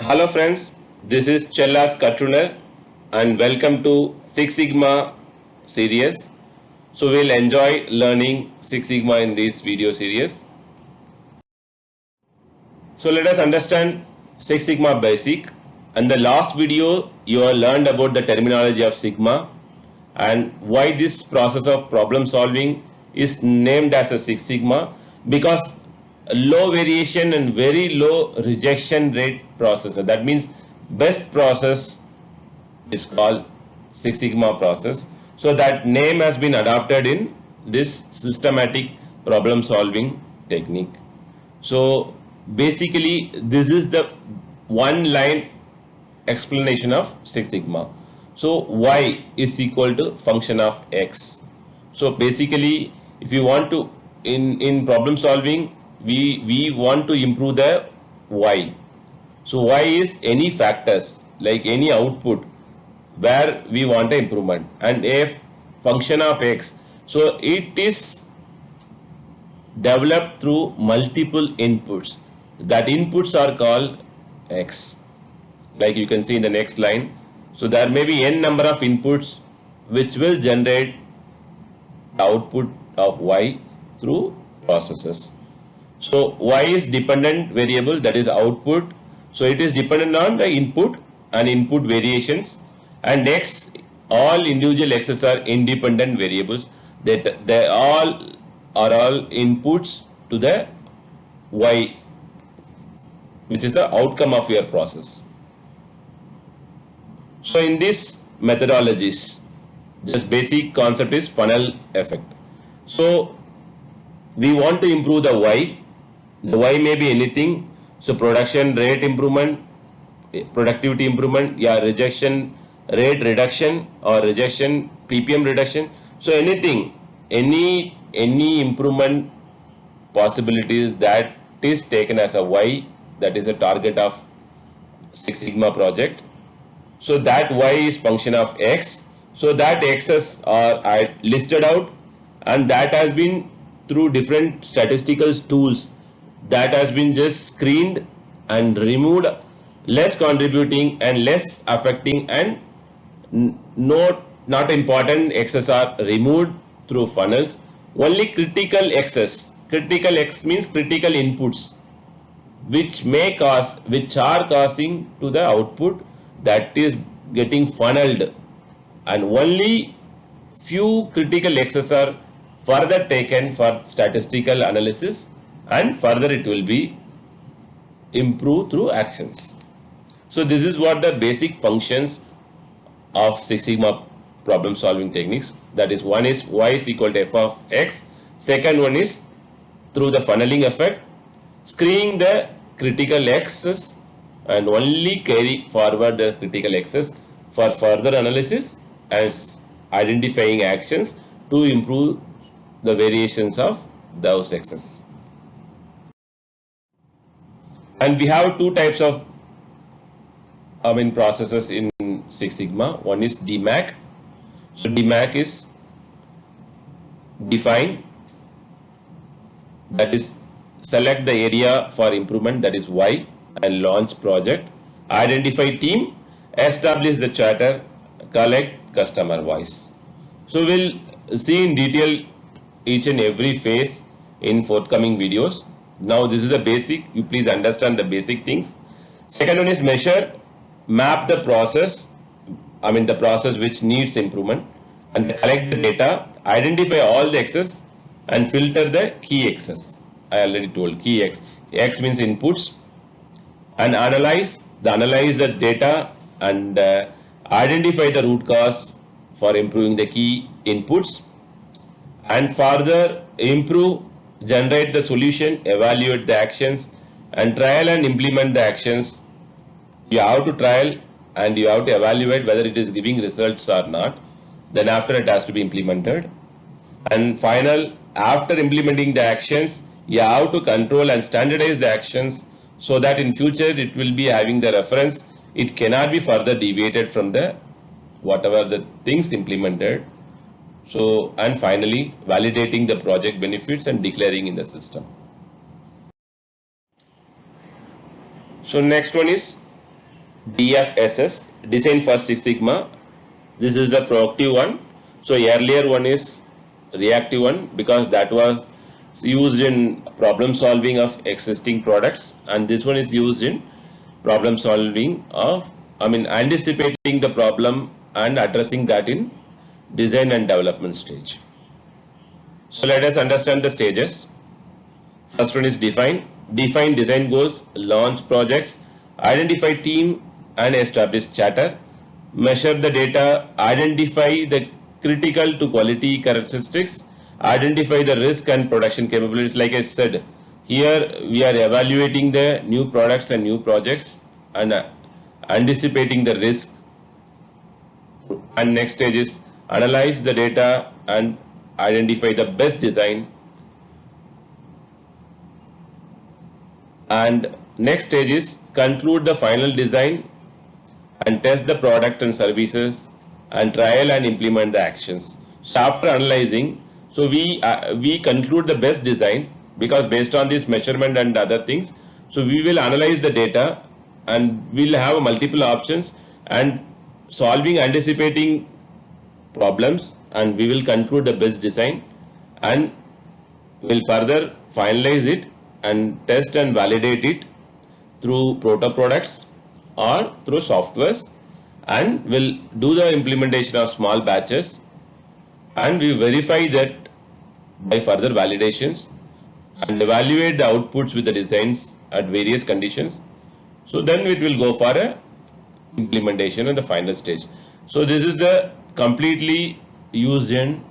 Hello friends, this is Chellas Katruner and welcome to Six Sigma series. So we'll enjoy learning Six Sigma in this video series. So let us understand Six Sigma basic. In the last video you have learned about the terminology of Sigma and why this process of problem solving is named as a Six Sigma, because low variation and very low rejection rate processor, that means best process, is called Six Sigma process. So that name has been adopted in this systematic problem solving technique. So basically this is the one line explanation of Six Sigma. So y is equal to function of x. So basically if you want to in problem solving we want to improve the y. So y is any factors like any output where we want an improvement, and f function of x. So it is developed through multiple inputs. That inputs are called x, like you can see in the next line. So there may be n number of inputs which will generate the output of y through processes. So y is dependent variable, that is output. So it is dependent on the input and input variations, and x, all individual x's are independent variables, that they all are all inputs to the y, which is the outcome of your process. So in this methodologies, this basic concept is funnel effect. So we want to improve the y. The y may be anything. So production rate improvement, productivity improvement, yeah, rejection rate reduction or rejection ppm reduction. So anything, any improvement possibilities, that is taken as a y, that is a target of Six Sigma project. So that y is function of x. So that x's are listed out, and that has been through different statistical tools, that has been just screened and removed, less contributing and less affecting, and not important x's are removed through funnels. Only critical x's, critical x means critical inputs, which are causing to the output, that is getting funneled, and only few critical x's are further taken for statistical analysis, and further it will be improved through actions. So this is what the basic functions of Six Sigma problem solving techniques. That is, one is y is equal to f of x. Second one is through the funneling effect, screening the critical x's and only carry forward the critical x's for further analysis and identifying actions to improve the variations of those x's. And we have two types of processes in Six Sigma. One is DMAC. So DMAC is define, that is select the area for improvement, that is y, and launch project, identify team, establish the charter, collect customer voice. So we'll see in detail each and every phase in forthcoming videos. Now this is the basic, you please understand the basic things. Second one is measure, map the process, the process which needs improvement, and collect the data, identify all the x's and filter the key x's. I already told key x. X means inputs, and analyze the data and identify the root cause for improving the key inputs, and further improve, generate the solution, evaluate the actions, and trial and implement the actions. You have to trial and you have to evaluate whether it is giving results or not. Then after it has to be implemented. And final, after implementing the actions, you have to control and standardize the actions so that in future it will be having the reference. It cannot be further deviated from the whatever the things implemented. So, and finally, validating the project benefits and declaring in the system. So next one is DFSS, Design for Six Sigma. This is the proactive one. So earlier one is reactive one because that was used in problem solving of existing products, and this one is used in problem solving of, anticipating the problem and addressing that in design and development stage. So let us understand the stages. First one is define. Define design goals, launch projects, identify team and establish charter, measure the data, identify the critical to quality characteristics, identify the risk and production capabilities. Like I said, here we are evaluating the new products and new projects and anticipating the risk. And next stage is analyze the data and identify the best design. And next stage is conclude the final design and test the product and services and trial and implement the actions. So after analyzing, so we conclude the best design because based on this measurement and other things, so we will analyze the data and we'll have multiple options and solving, anticipating problems, and we will conclude the best design and will further finalize it and test and validate it through proto products or through softwares, and will do the implementation of small batches, and we verify that by further validations and evaluate the outputs with the designs at various conditions. So then it will go for a implementation in the final stage. So this is the completely used in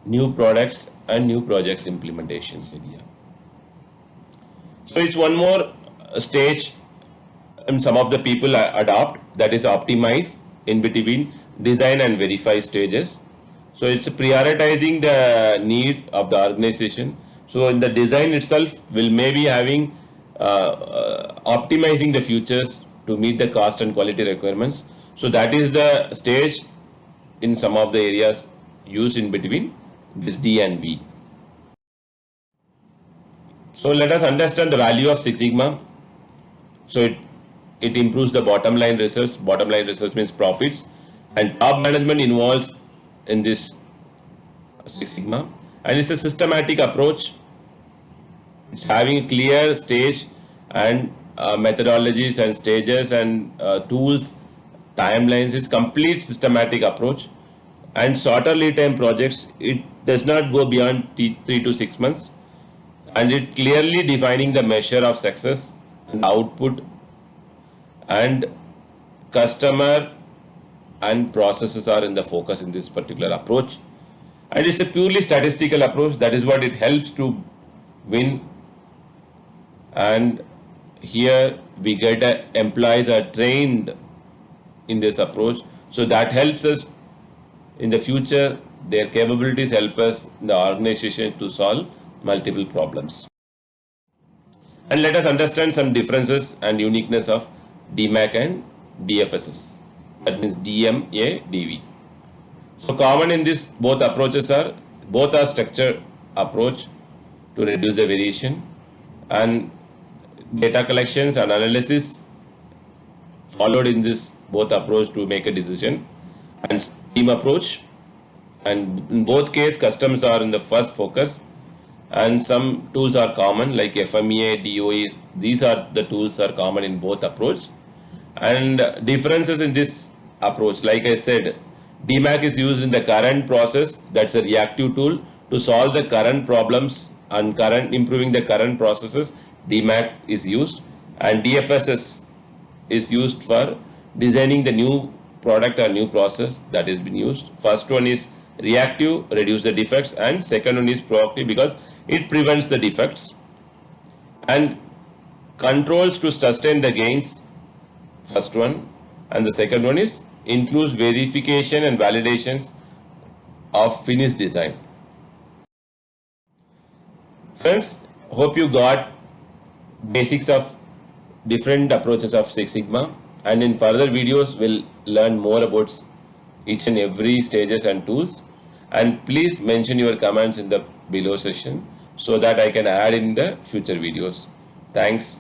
new products and new projects implementations area. So it's one more stage and some of the people adopt, that is optimize in between design and verify stages. So it's prioritizing the need of the organization. So in the design itself will maybe having optimizing the features to meet the cost and quality requirements. So that is the stage in some of the areas used in between this D and V. So let us understand the value of Six Sigma. So it improves the bottom line results. Bottom line results means profits, and top management involves in this Six Sigma, and it's a systematic approach. It's having a clear stage and methodologies and stages and tools, timelines. It's complete systematic approach, and shorter lead time projects. It does not go beyond 3 to 6 months, and it clearly defining the measure of success and output, and customer and processes are in the focus in this particular approach. And it's a purely statistical approach. That is what it helps to win. And here we get employees are trained in this approach, so that helps us in the future. Their capabilities help us in the organization to solve multiple problems. And let us understand some differences and uniqueness of DMAC and DFSS. That means DMA, DV. So common in this both approaches are, both are structured approach to reduce the variation, and data collections and analysis followed in this both approach to make a decision, and team approach, and in both case customers are in the first focus, and some tools are common like FMEA, DOE. These are the tools are common in both approach. And differences in this approach, like I said, DMAC is used in the current process. That's a reactive tool to solve the current problems and current improving the current processes. DMAC is used, and DFSS is used for designing the new product or new process that has been used. First one is reactive, reduce the defects, and second one is proactive because it prevents the defects and controls to sustain the gains. First one, and the second one is includes verification and validations of finished design. Friends, hope you got basics of different approaches of Six Sigma, and in further videos we'll learn more about each and every stages and tools. And please mention your comments in the below section so that I can add in the future videos. Thanks.